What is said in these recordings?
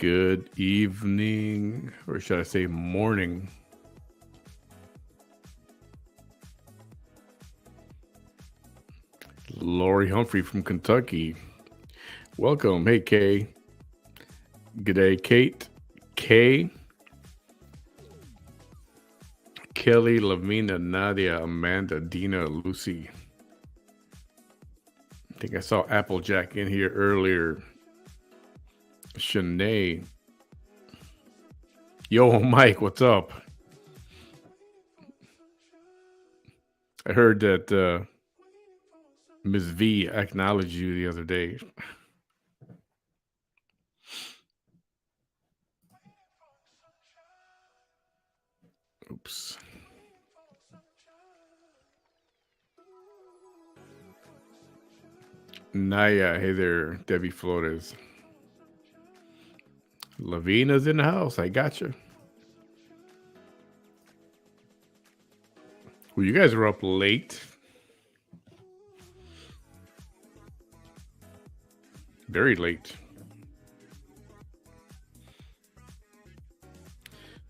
Good evening, or should I say morning? Lori Humphrey from Kentucky. Welcome. Hey, Kay. G'day, Kate. Kay. Kelly, Lavina, Nadia, Amanda, Dina, Lucy. I think I saw Applejack in here earlier. Shanae. Yo, Mike, what's up? I heard that Ms. V acknowledged you the other day. Oops. Naya, hey there, Debbie Flores. Lavina's in the house. I got you. Well, you guys were up late. Very late.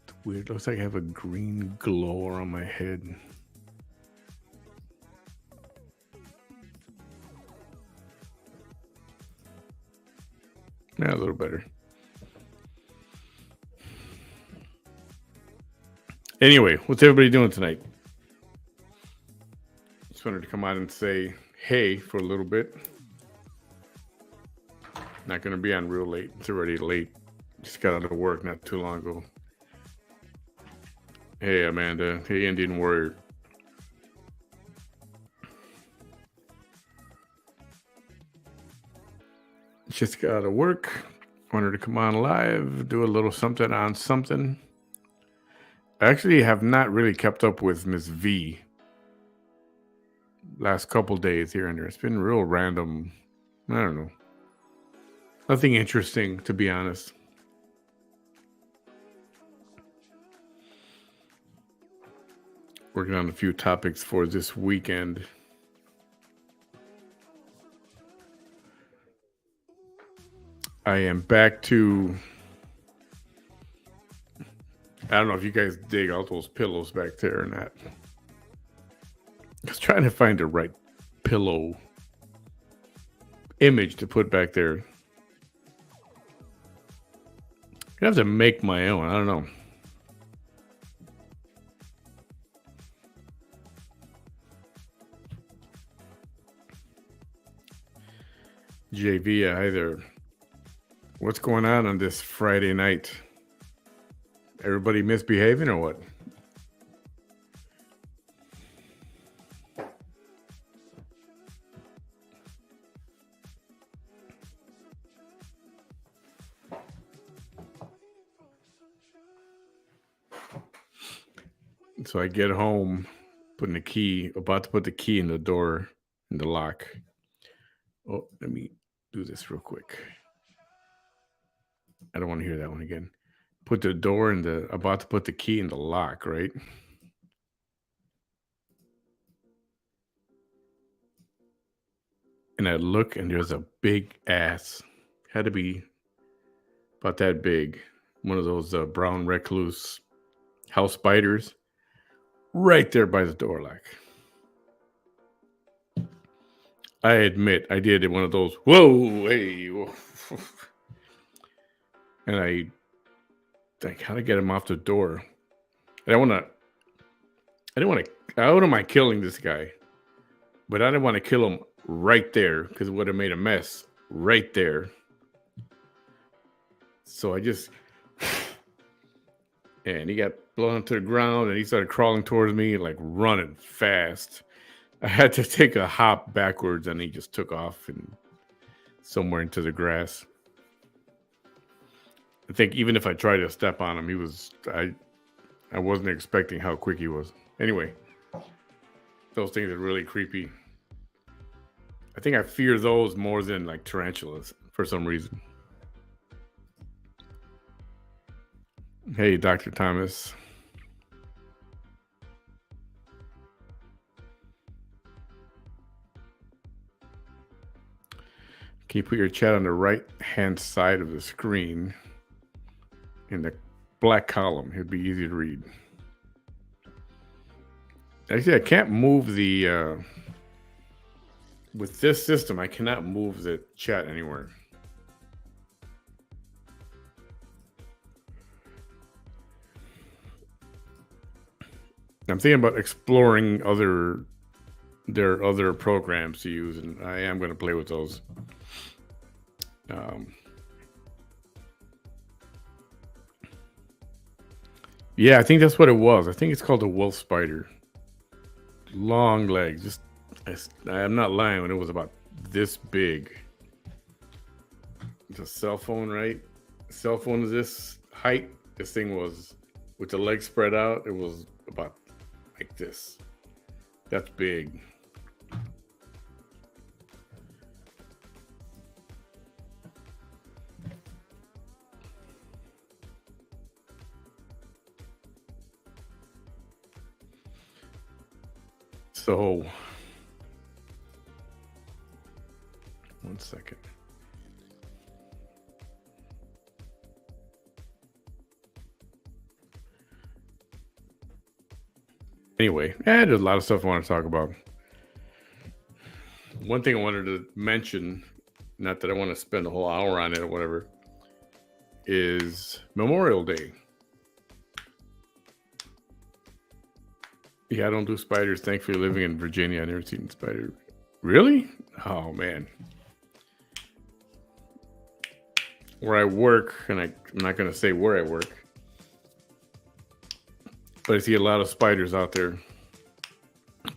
It's weird. Looks like I have a green glow around my head. Yeah, a little better. Anyway, what's everybody doing tonight? Just wanted to come on and say hey for a little bit. Not going to be on real late. It's already late. Just got out of work not too long ago. Hey, Amanda. Hey, Indian Warrior. Just got out of work. Wanted to come on live, do a little something on something. I actually have not really kept up with Miss V last couple days here and there. It's been real random. I don't know. Nothing interesting, to be honest. Working on a few topics for this weekend. I am back to... I don't know if you guys dig all those pillows back there or not. I was trying to find the right pillow image to put back there. I have to make my own. I don't know. JV, hi there. What's going on this Friday night? Everybody misbehaving or what? So I get home, putting the key, about to put the key in the door, in the lock. Oh, let me do this real quick. I don't want to hear that one again. Put the door in the, about to put the key in the lock, right? And I look and there's a big ass, had to be about that big, one of those brown recluse house spiders, right there by the door lock. I admit I did one of those, whoa, hey, whoa. And I how to get him off the door. And I wouldn't mind killing this guy, but I didn't want to kill him right there because it would have made a mess right there. So I just, and he got blown to the ground and he started crawling towards me, like running fast. I had to take a hop backwards and he just took off and somewhere into the grass. I think even if I tried to step on him, I wasn't expecting how quick he was. Anyway, those things are really creepy. I think I fear those more than like tarantulas for some reason. Hey, Dr. Thomas. Can you put your chat on the right hand side of the screen? in the black column. It'd be easy to read. Actually, I can't move the with this system. I cannot move the chat anywhere. I'm thinking about exploring their other programs to use, and I am going to play with those. Yeah, I think that's what it was. I think it's called a wolf spider. Long legs. Just I'm not lying when it was about this big. It's a cell phone, right? Cell phone is this height. This thing was with the legs spread out. It was about like this. That's big. So, one second. Anyway, there's a lot of stuff I want to talk about. One thing I wanted to mention, not that I want to spend a whole hour on it or whatever, is Memorial Day. Yeah, I don't do spiders. Thankfully, living in Virginia, I've never seen a spider. Really? Oh, man. Where I work, and I'm not going to say where I work, but I see a lot of spiders out there.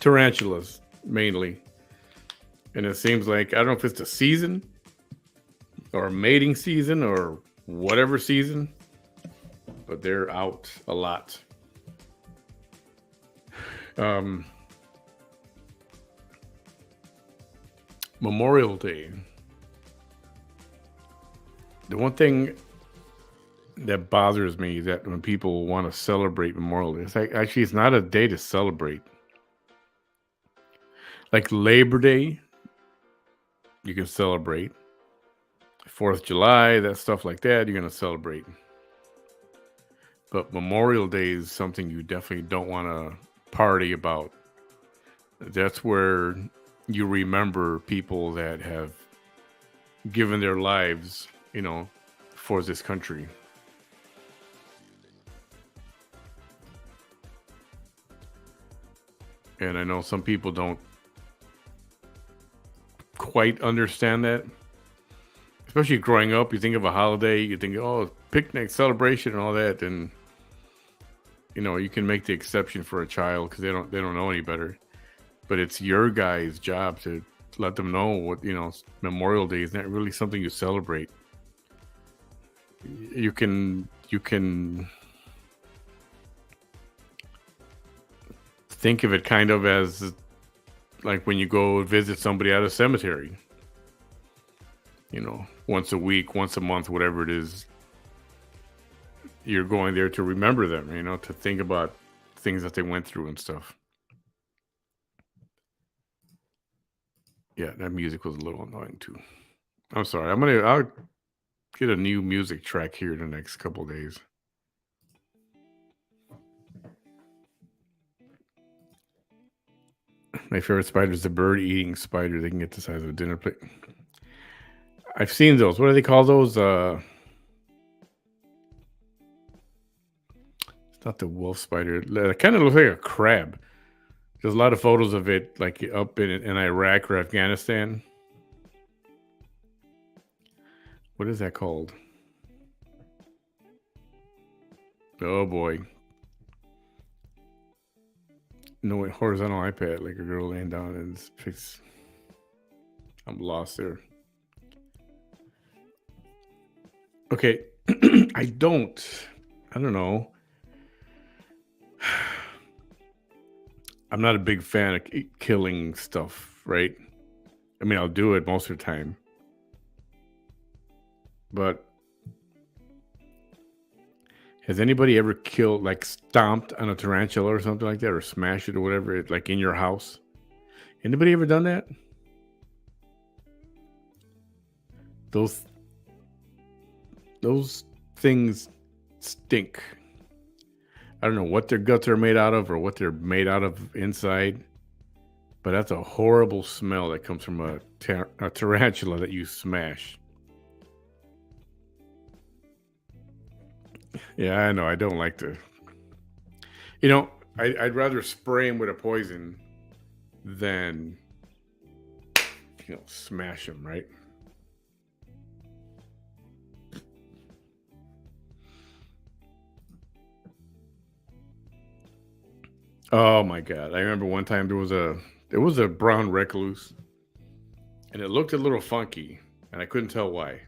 Tarantulas, mainly. And it seems like, I don't know if it's the season or mating season or whatever season, but they're out a lot. Memorial Day. The one thing that bothers me is that when people want to celebrate Memorial Day, it's like, actually, it's not a day to celebrate. Like Labor Day, you can celebrate. 4th of July, that stuff like that, you're going to celebrate. But Memorial Day is something you definitely don't want to party about. That's where you remember people that have given their lives, for this country. And I know some people don't quite understand that. Especially growing up, you think of a holiday, you think, oh, picnic, celebration, and all that, and you can make the exception for a child because they don't know any better. But it's your guy's job to let them know what Memorial Day is not really something you celebrate. You can think of it kind of as like when you go visit somebody at a cemetery. Once a week, once a month, whatever it is, you're going there to remember them, to think about things that they went through and stuff. Yeah, that music was a little annoying too. I'm sorry. I'll get a new music track here in the next couple of days. My favorite spider is the bird-eating spider. They can get the size of a dinner plate. I've seen those. What do they call those? It's not the wolf spider. It kind of looks like a crab. There's a lot of photos of it, like up in Iraq or Afghanistan. What is that called? Oh boy. No, horizontal iPad, like a girl laying down and fix. I'm lost there. Okay. I don't know. I'm not a big fan of killing stuff, right? I mean, I'll do it most of the time. But has anybody ever killed, like stomped on a tarantula or something like that, or smashed it or whatever, like in your house? Anybody ever done that? Those things stink. I don't know what their guts are made out of or what they're made out of inside, but that's a horrible smell that comes from a tarantula that you smash. Yeah, I know. I don't like to. I'd rather spray them with a poison than smash them, right? Oh my god! I remember one time there was a brown recluse, and it looked a little funky, and I couldn't tell why.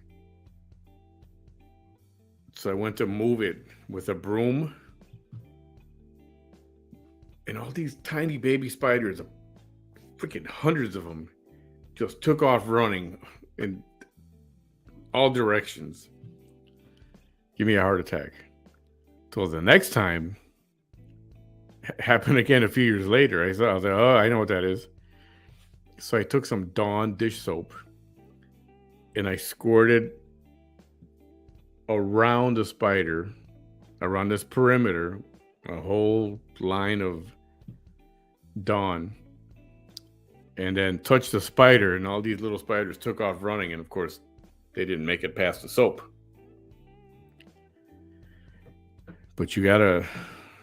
So I went to move it with a broom, and all these tiny baby spiders, freaking hundreds of them, just took off running in all directions. Give me a heart attack. So the next time happened again a few years later. I was like, oh, I know what that is. So I took some Dawn dish soap and I squirted around the spider, around this perimeter, a whole line of Dawn, and then touched the spider, and all these little spiders took off running, and of course they didn't make it past the soap. But you gotta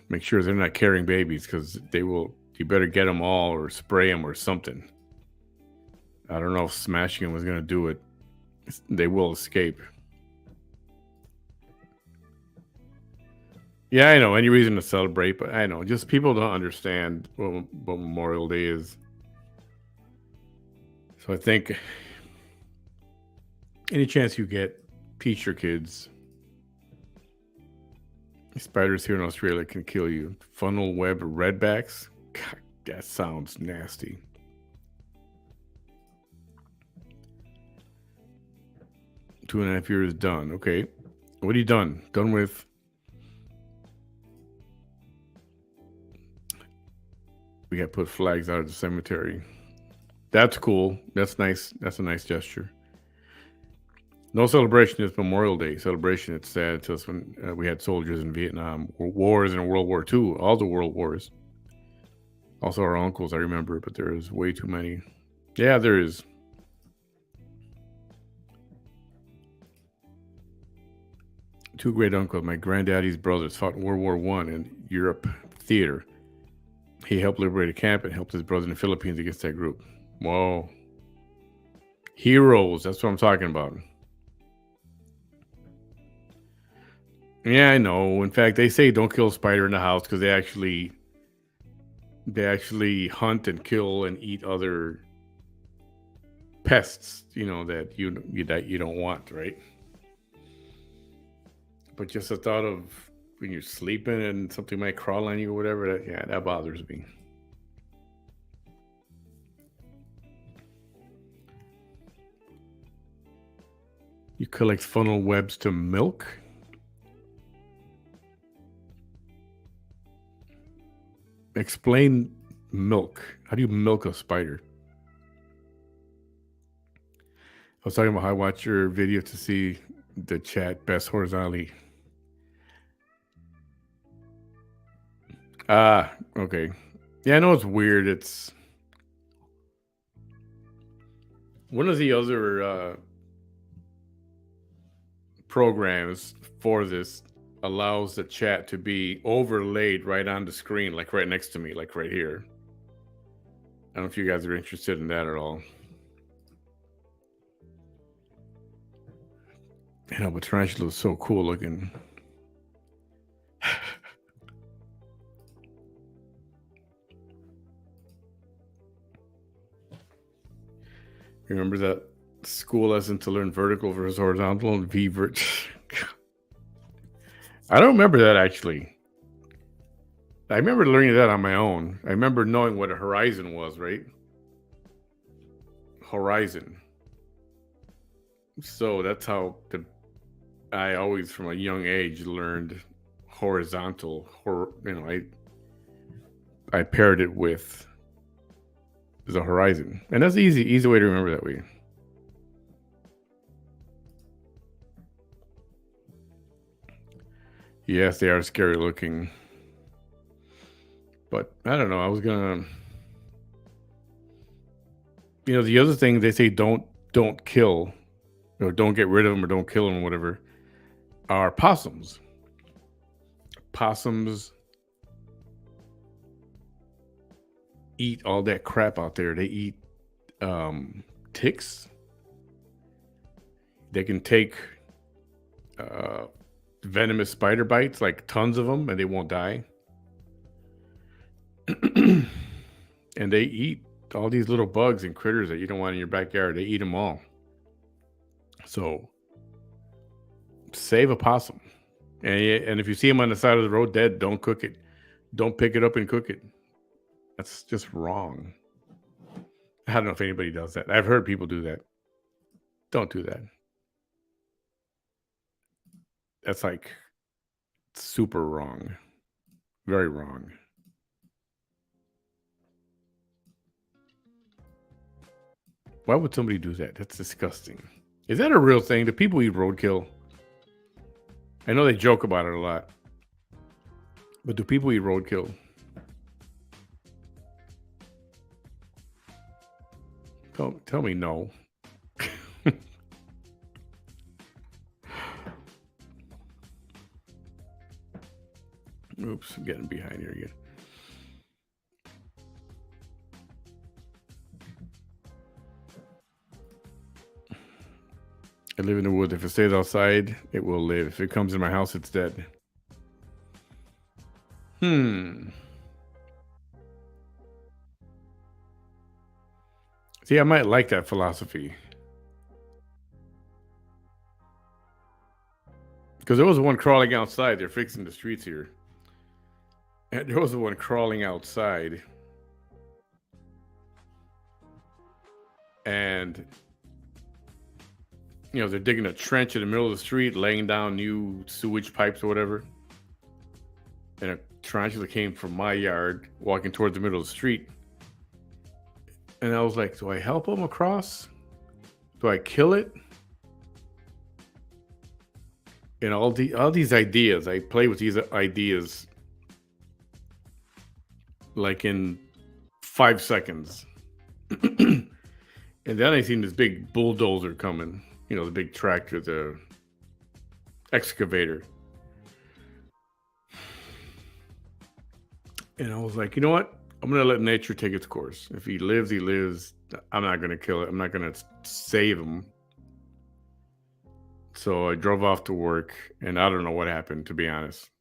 make sure they're not carrying babies, because you better get them all or spray them or something. I don't know if smashing them was going to do it. They will escape. Yeah, I know. Any reason to celebrate, but I know. Just people don't understand what Memorial Day is. So I think any chance you get, teach your kids. Spiders here in Australia can kill you. Funnel web redbacks. God, that sounds nasty. Two and a half years done. Okay. What are you done? Done with? We got to put flags out at the cemetery. That's cool. That's nice. That's a nice gesture. No celebration is Memorial Day. Celebration, it's sad to us when we had soldiers in Vietnam, wars in World War II, all the world wars. Also our uncles, I remember, but there is way too many. Yeah, there is. Two great uncles, my granddaddy's brothers, fought in World War I in Europe theater. He helped liberate a camp and helped his brother in the Philippines against that group. Whoa. Heroes, that's what I'm talking about. Yeah, I know. In fact, they say don't kill a spider in the house because they actually hunt and kill and eat other pests, that you don't want, right? But just the thought of when you're sleeping and something might crawl on you or whatever, that bothers me. You collect funnel webs to milk? Explain milk. How do you milk a spider? I was talking about how I watch your video to see the chat best horizontally. Okay. Yeah, I know it's weird. It's one of the other programs for this allows the chat to be overlaid right on the screen, like right next to me, like right here. I don't know if you guys are interested in that at all. But tarantula is so cool looking. Remember that school lesson to learn vertical versus horizontal and V-vert? I don't remember that, actually. I remember learning that on my own. I remember knowing what a horizon was, right? Horizon. So that's how I always, from a young age, learned horizontal. I paired it with the horizon, and that's easy way to remember that way. Yes, they are scary looking. But I don't know. I was gonna, the other thing they say don't kill, or don't get rid of them, or don't kill them, or whatever, are possums. Possums eat all that crap out there. They eat ticks. They can take uh, venomous spider bites, like tons of them, and they won't die. And they eat all these little bugs and critters that you don't want in your backyard. They eat them all. So save a possum. And if you see them on the side of the road dead, don't cook it. Don't pick it up and cook it. That's just wrong. I don't know if anybody does that. I've heard people do that. Don't do that. That's like super wrong. Very wrong. Why would somebody do that? That's disgusting. Is that a real thing? Do people eat roadkill? I know they joke about it a lot. But do people eat roadkill? Tell me no. Oops, I'm getting behind here again. I live in the woods. If it stays outside, it will live. If it comes in my house, it's dead. See, I might like that philosophy. Because there was one crawling outside. They're fixing the streets here. And there was one crawling outside. And, they're digging a trench in the middle of the street, laying down new sewage pipes or whatever. And a tarantula came from my yard, walking towards the middle of the street. And I was like, do I help him across? Do I kill it? And all these ideas, I play with these ideas like in 5 seconds. And then I seen this big bulldozer coming, the big tractor, the excavator. And I was like, you know what? I'm going to let nature take its course. If he lives, he lives. I'm not going to kill it. I'm not going to save him. So I drove off to work, and I don't know what happened, to be honest.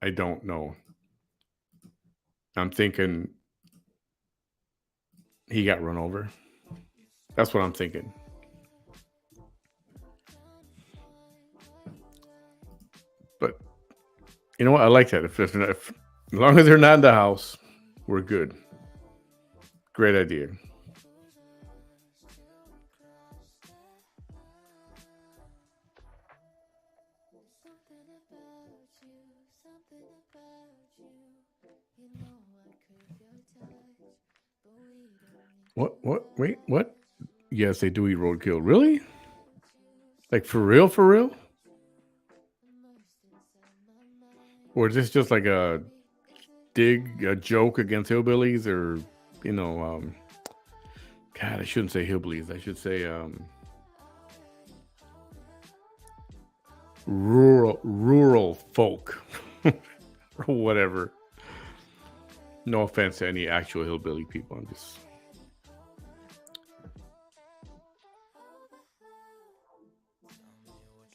I don't know. I'm thinking he got run over. That's what I'm thinking. But you know what? I like that. If as long as they're not in the house, we're good. Great idea. What? Wait, what? Yes, they do eat roadkill. Really? Like for real? For real? Or is this just like a joke against hillbillies, or God, I shouldn't say hillbillies. I should say rural folk or whatever. No offense to any actual hillbilly people. I'm just.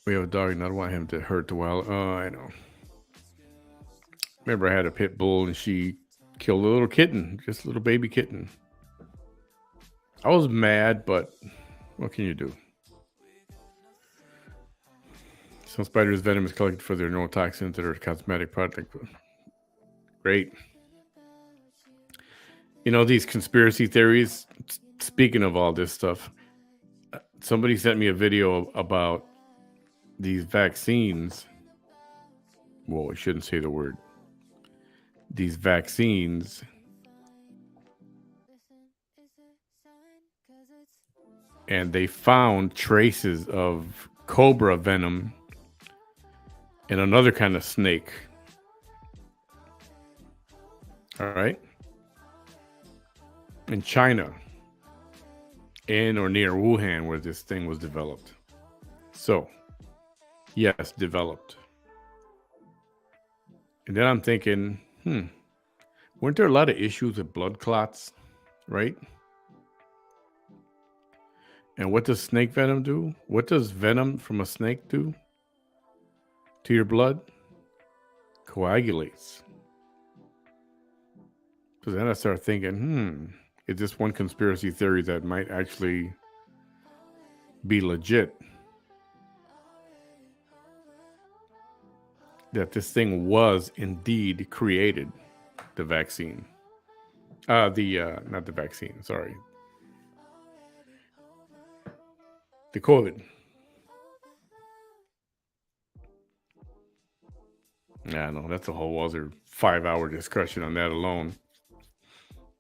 We have a dog, and I don't want him to hurt the wild. Oh, I know. Remember, I had a pit bull, and she killed a little kitten, just a little baby kitten. I was mad, but what can you do? Some spiders' venom is collected for their neurotoxins that are cosmetic product. Great. These conspiracy theories. Speaking of all this stuff, somebody sent me a video about these vaccines. Well, I shouldn't say the word. These vaccines and they found traces of cobra venom and another kind of snake. All right. In China, in or near Wuhan, where this thing was developed. So, yes, developed. And then I'm thinking, weren't there a lot of issues with blood clots, right? And what does snake venom do? What does venom from a snake do to your blood? Coagulates. So then I start thinking, is this one conspiracy theory that might actually be legit? That this thing was indeed created, the vaccine. Not the vaccine, sorry. The COVID. Yeah, no, that's a whole other 5-hour discussion on that alone.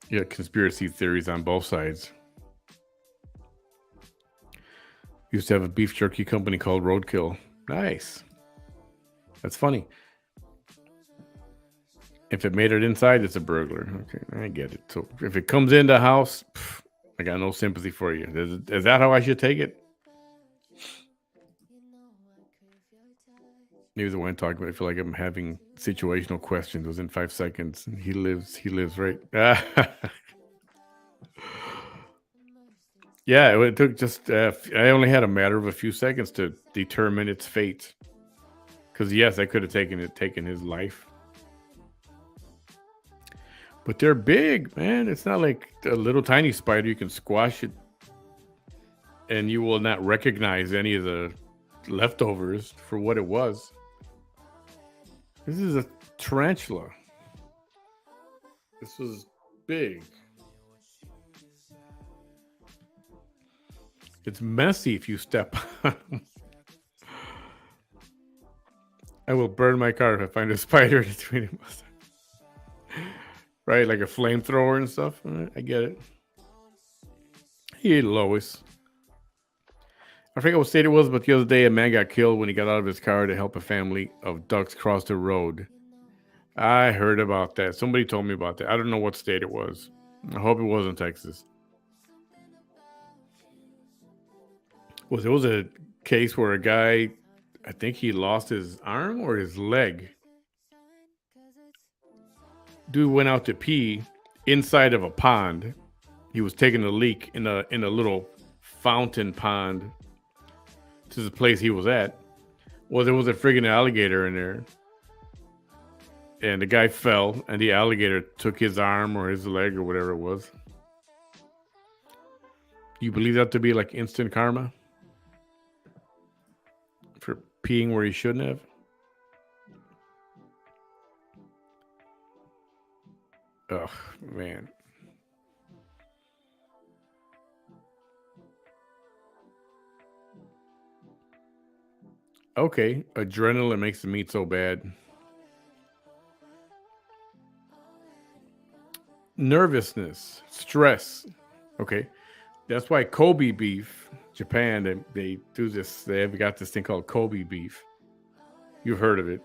Yeah, conspiracy theories on both sides. Used to have a beef jerky company called Roadkill. Nice. That's funny. If it made it inside, it's a burglar. Okay, I get it. So if it comes in the house, I got no sympathy for you. Is that how I should take it? He was the one talking about. I feel like I'm having situational questions within 5 seconds. He lives right. Yeah, it took just. I only had a matter of a few seconds to determine its fate. Because yes, I could have taken his life. But they're big, man. It's not like a little tiny spider. You can squash it, and you will not recognize any of the leftovers for what it was. This is a tarantula. This was big. It's messy if you step on them. I will burn my car if I find a spider between them. Right, like a flamethrower and stuff. I get it. He ate Lois. I forget what state it was, but the other day a man got killed when he got out of his car to help a family of ducks cross the road. I heard about that. Somebody told me about that. I don't know what state it was. I hope it wasn't Texas. There was a case where a guy, I think he lost his arm or his leg. Dude went out to pee inside of a pond. He was taking a leak in a little fountain pond to the place he was at. Well, there was a friggin' alligator in there. And the guy fell, and the alligator took his arm or his leg or whatever it was. You believe that to be like instant karma? For peeing where he shouldn't have? Oh, man. Okay, adrenaline makes the meat so bad. Nervousness, stress. Okay, that's why Kobe beef, Japan, they do this. They have got this thing called Kobe beef. You've heard of it.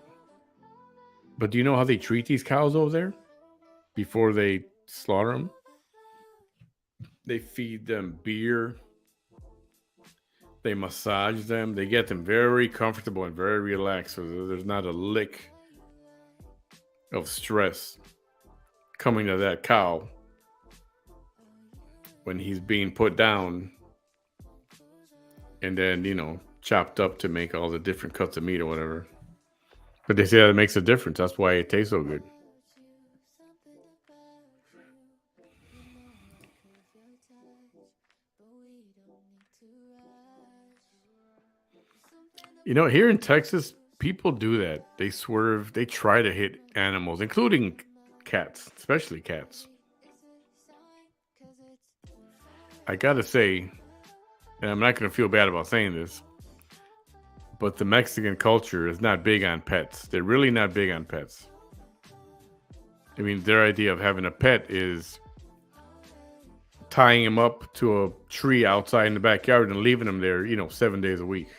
But do you know how they treat these cows over there before they slaughter them? They feed them beer. They massage them. They get them very comfortable and very relaxed so there's not a lick of stress coming to that cow when he's being put down and then, chopped up to make all the different cuts of meat or whatever. But they say that it makes a difference. That's why it tastes so good. Here in Texas, people do that. They swerve. They try to hit animals, including cats, especially cats. I gotta say, and I'm not gonna feel bad about saying this, but the Mexican culture is not big on pets. They're really not big on pets. I mean, their idea of having a pet is tying him up to a tree outside in the backyard and leaving him there, 7 days a week.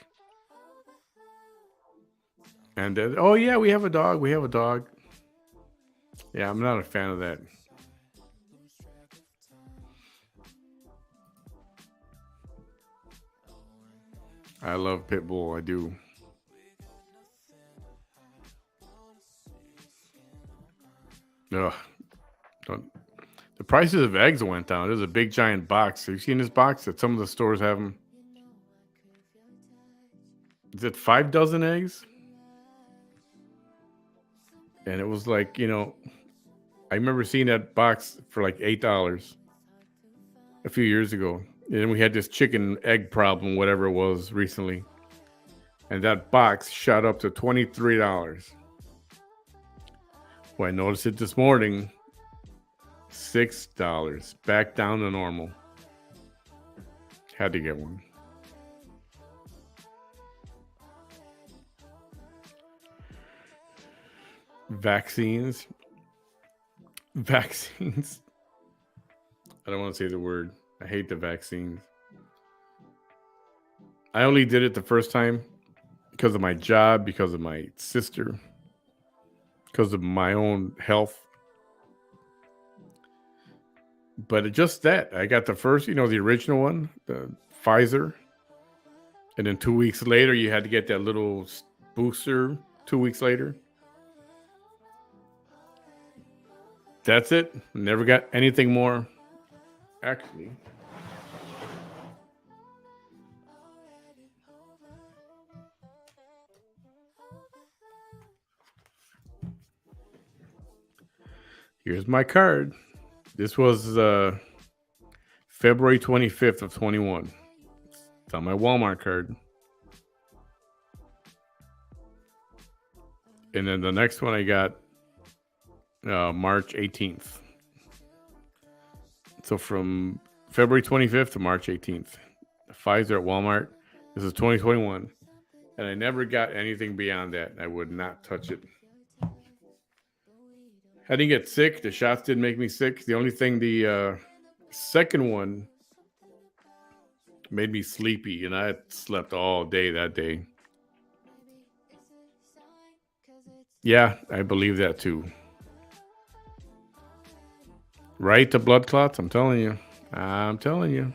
And then, oh yeah, we have a dog. We have a dog. Yeah, I'm not a fan of that. I love pit bull. I do. Ugh, don't. The prices of eggs went down. There's a big giant box. Have you seen this box that some of the stores have them? Is it 5 dozen eggs? And it was like, I remember seeing that box for like $8 a few years ago. And then we had this chicken egg problem, whatever it was recently. And that box shot up to $23. Well, I noticed it this morning. $6. Back down to normal. Had to get one. Vaccines. Vaccines. I don't want to say the word. I hate the vaccines. I only did it the first time because of my job, because of my sister, because of my own health. But just that, I got the first, the original one, the Pfizer. And then 2 weeks later, you had to get that little booster 2 weeks later. That's it. Never got anything more. Actually, here's my card. This was February 25th of 21. It's on my Walmart card. And then the next one I got March 18th. So from February 25th to March 18th. Pfizer at Walmart. This is 2021. And I never got anything beyond that. I would not touch it. I didn't get sick. The shots didn't make me sick. The only thing, the second one made me sleepy, and I had slept all day that day. Yeah, I believe that too. Right to blood clots? I'm telling you. I'm telling you.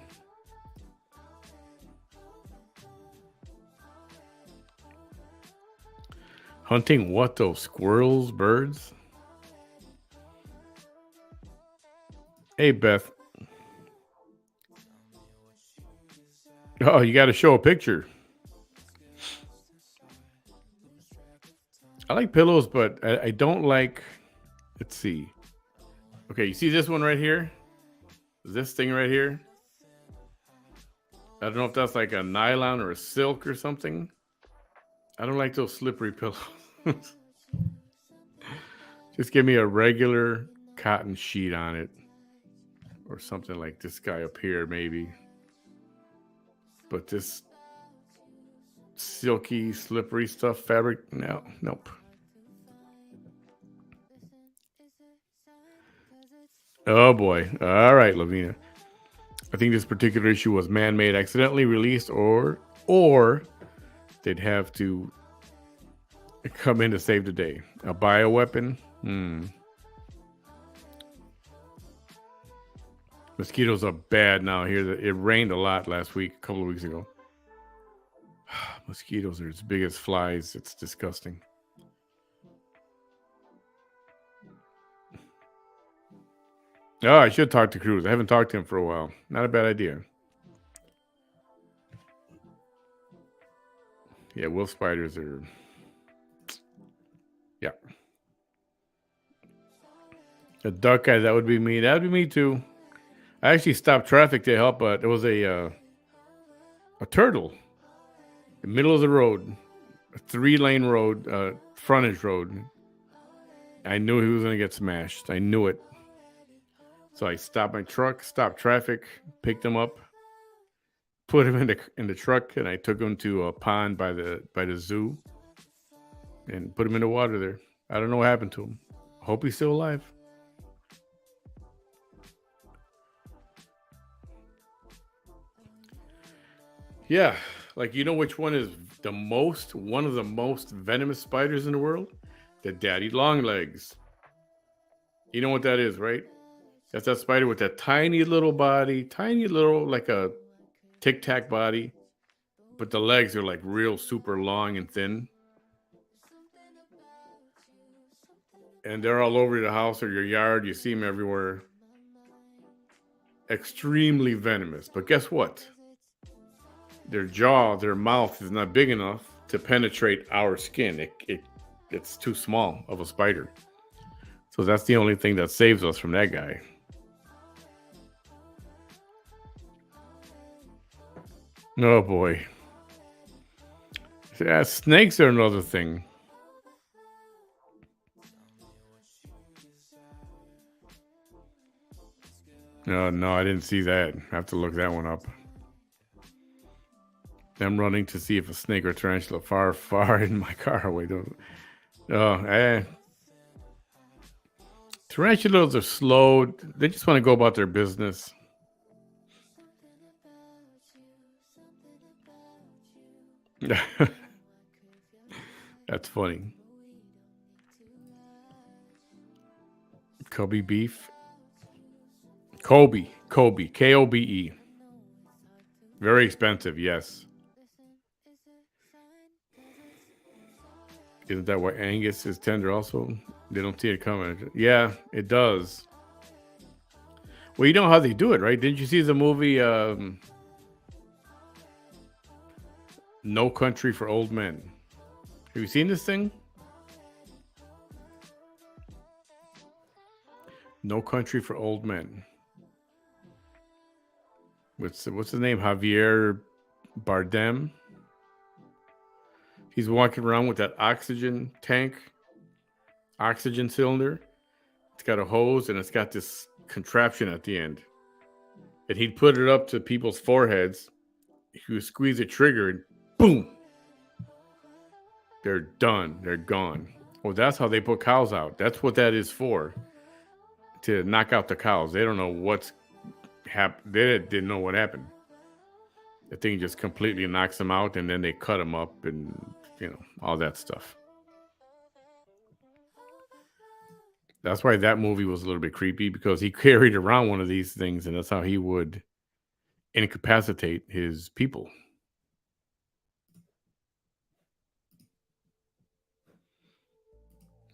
Hunting what though? Squirrels, birds? Hey, Beth. Oh, you got to show a picture. I like pillows, but I don't like. Let's see. Okay, you see this one right here? This thing right here? I don't know if that's like a nylon or a silk or something. I don't like those slippery pillows. Just give me a regular cotton sheet on it. Or something like this guy up here, maybe. But this silky, slippery stuff, fabric, no, nope. Oh boy. All right, Lavina. I think this particular issue was man-made, accidentally released, or they'd have to come in to save the day. A bioweapon? Mosquitoes are bad now here. It rained a lot last week, a couple of weeks ago. Mosquitoes are as big as flies. It's disgusting. Oh, I should talk to Cruz. I haven't talked to him for a while. Not a bad idea. Yeah, wolf spiders are... Yeah. A duck guy, that would be me. That would be me too. I actually stopped traffic to help, but it was a turtle. In the middle of the road. A 3-lane road, frontage road. I knew he was going to get smashed. I knew it. So I stopped my truck, stopped traffic, picked him up, put him in the truck, and I took him to a pond by the zoo and put him in the water there. I don't know what happened to him. Hope he's still alive. Yeah, Like, you know which one is one of the most venomous spiders in the world? The daddy long legs. You know what that is, right? That's that spider with that tiny little body, tiny little, like a tic tac body, but the legs are like real super long and thin. And they're all over the house or your yard. You see them everywhere. Extremely venomous. But guess what? Their mouth is not big enough to penetrate our skin. It's too small of a spider. So that's the only thing that saves us from that guy. Oh boy. Yeah, snakes are another thing. No, I didn't see that. I have to look that one up. I'm running to see if a snake or tarantula far in my car away. Tarantulas are slow. They just want to go about their business. That's funny. Kobe beef. Kobe, Kobe. Very expensive, yes. Isn't that why Angus is tender also? They don't see it coming. Yeah, it does. Well, you know how they do it, right? Didn't you see the movie No Country for Old Men? Have you seen this thing? No Country for Old Men. What's his name? Javier Bardem. He's walking around with that oxygen tank, oxygen cylinder. It's got a hose and it's got this contraption at the end. And he'd put it up to people's foreheads. He would squeeze the trigger and boom. They're done. They're gone. Well, that's how they put cows out. That's what that is for. To knock out the cows. They don't know what's happened. They didn't know what happened. The thing just completely knocks them out, and then they cut them up, and all that stuff. That's why that movie was a little bit creepy, because he carried around one of these things, and that's how he would incapacitate his people.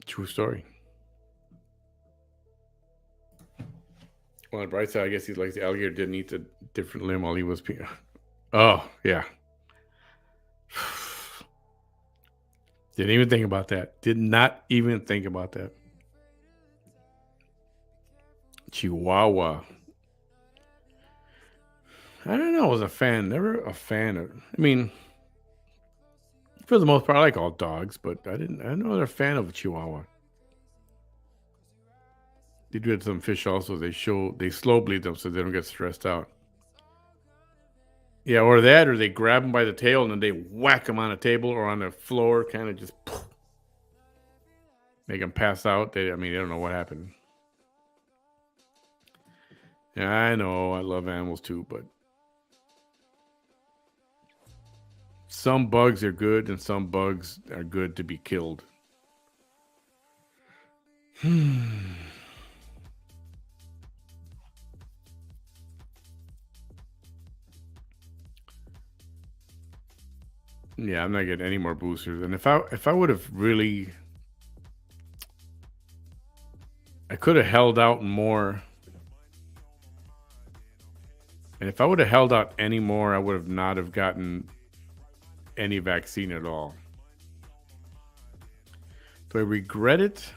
True story. Well, on the bright side, I guess he's like the alligator didn't eat the different limb while he was. Oh, yeah. Didn't even think about that. Did not even think about that. Chihuahua. I don't know. I was a fan. Never a fan of. I mean, for the most part, I like all dogs, but I know they're a fan of a Chihuahua. They do it to some fish also. They slow bleed them so they don't get stressed out. Yeah, or that, or they grab them by the tail and then they whack them on a table or on the floor, kind of just make them pass out. They don't know what happened. Yeah, I know. I love animals too, but some bugs are good and some bugs are good to be killed. Yeah, I'm not getting any more boosters. And if I would have really, I could have held out more. And if I would have held out any more, I would have not have gotten any vaccine at all. Do I regret it?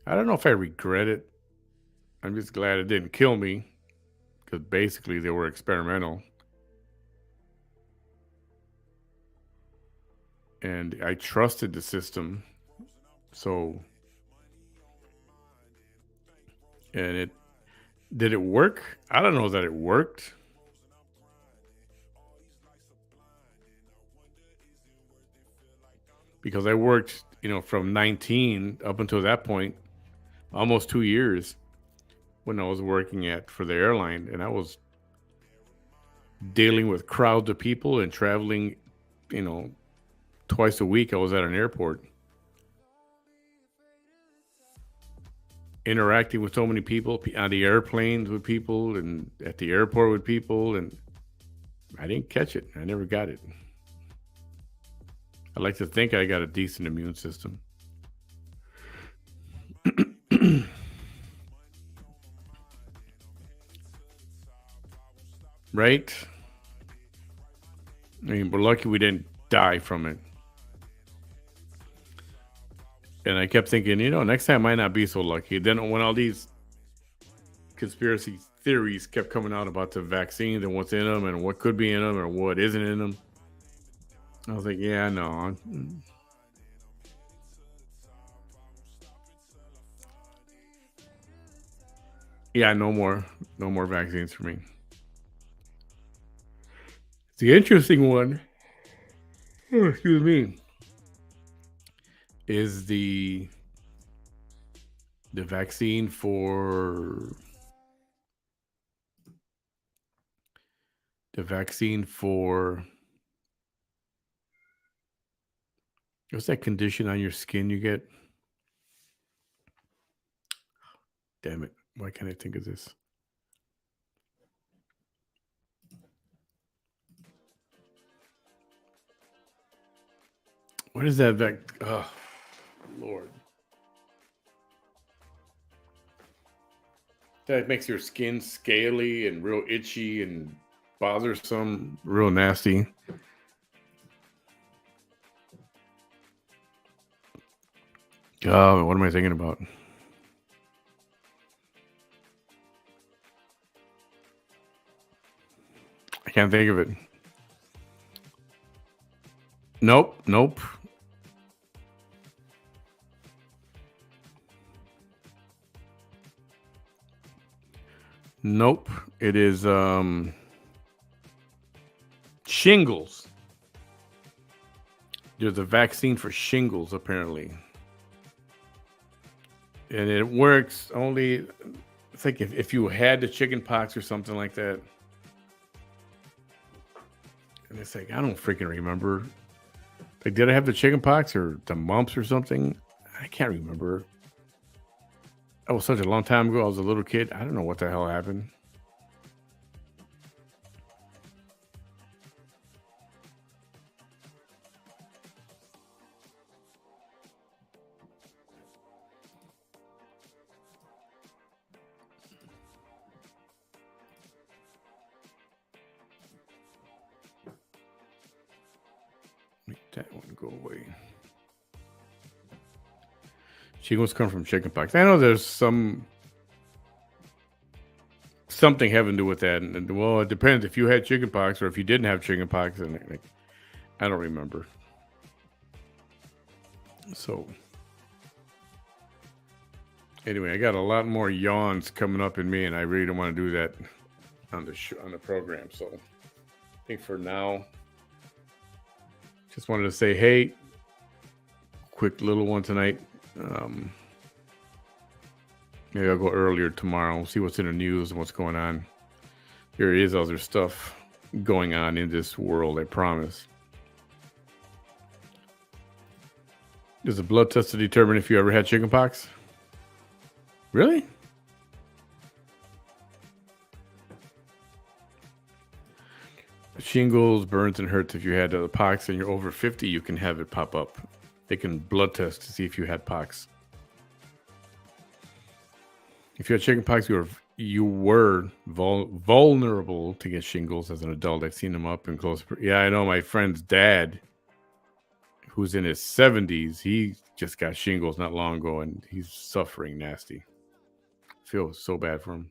I don't know if I regret it. I'm just glad it didn't kill me, because basically they were experimental. And I trusted the system. So, and did it work? I don't know that it worked. Because I worked, from 19 up until that point, almost 2 years. when I was working for the airline, and I was dealing with crowds of people and traveling, you know, twice a week. I was at an airport interacting with so many people on the airplanes with people and at the airport with people, and I didn't catch it. I never got it. I like to think I got a decent immune system. Right? I mean, we're lucky we didn't die from it. And I kept thinking, next time I might not be so lucky. Then when all these conspiracy theories kept coming out about the vaccines and what's in them and what could be in them or what isn't in them, I was like, yeah, no. Yeah, no more vaccines for me. The interesting one, excuse me, is the vaccine for what's that condition on your skin you get? Damn it. Why can't I think of this? What is that oh, Lord. That makes your skin scaly and real itchy and bothersome, real nasty. Oh, what am I thinking about? I can't think of it. Nope. Nope. It is shingles. There's a vaccine for shingles, apparently. And it works only, it's like if you had the chicken pox or something like that. And it's like, I don't freaking remember. Like, did I have the chicken pox or the mumps or something? I can't remember. That was such a long time ago. I was a little kid. I don't know what the hell happened. Make that one go away. Shingles come from chicken pox. I know there's something having to do with that. And well, it depends if you had chicken pox or if you didn't have chicken pox. And like, I don't remember. So anyway, I got a lot more yawns coming up in me, and I really don't want to do that on the program. So I think for now, just wanted to say, hey, quick little one tonight. Maybe I'll go earlier tomorrow. See what's in the news and what's going on. There is other stuff going on in this world, I promise. There's a blood test to determine if you ever had chickenpox. Really? Shingles, burns, and hurts. If you had the pox and you're over 50, you can have it pop up. They can blood test to see if you had pox. If you had chickenpox, you were vulnerable to get shingles as an adult. I've seen them up and close. Yeah, I know my friend's dad, who's in his 70s, he just got shingles not long ago, and he's suffering nasty. I feel so bad for him.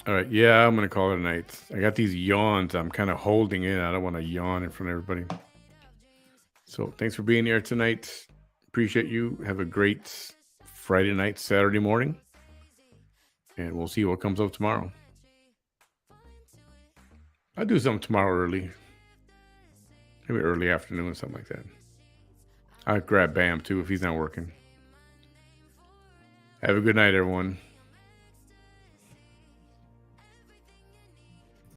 All right, yeah, I'm gonna call it a night. I got these yawns. I'm kind of holding in. I don't want to yawn in front of everybody. So thanks for being here tonight. Appreciate you. Have a great Friday night, Saturday morning, and we'll see what comes up tomorrow. I'll do something tomorrow early. Maybe early afternoon, something like that. I'd grab Bam too if he's not working. Have a good night, everyone.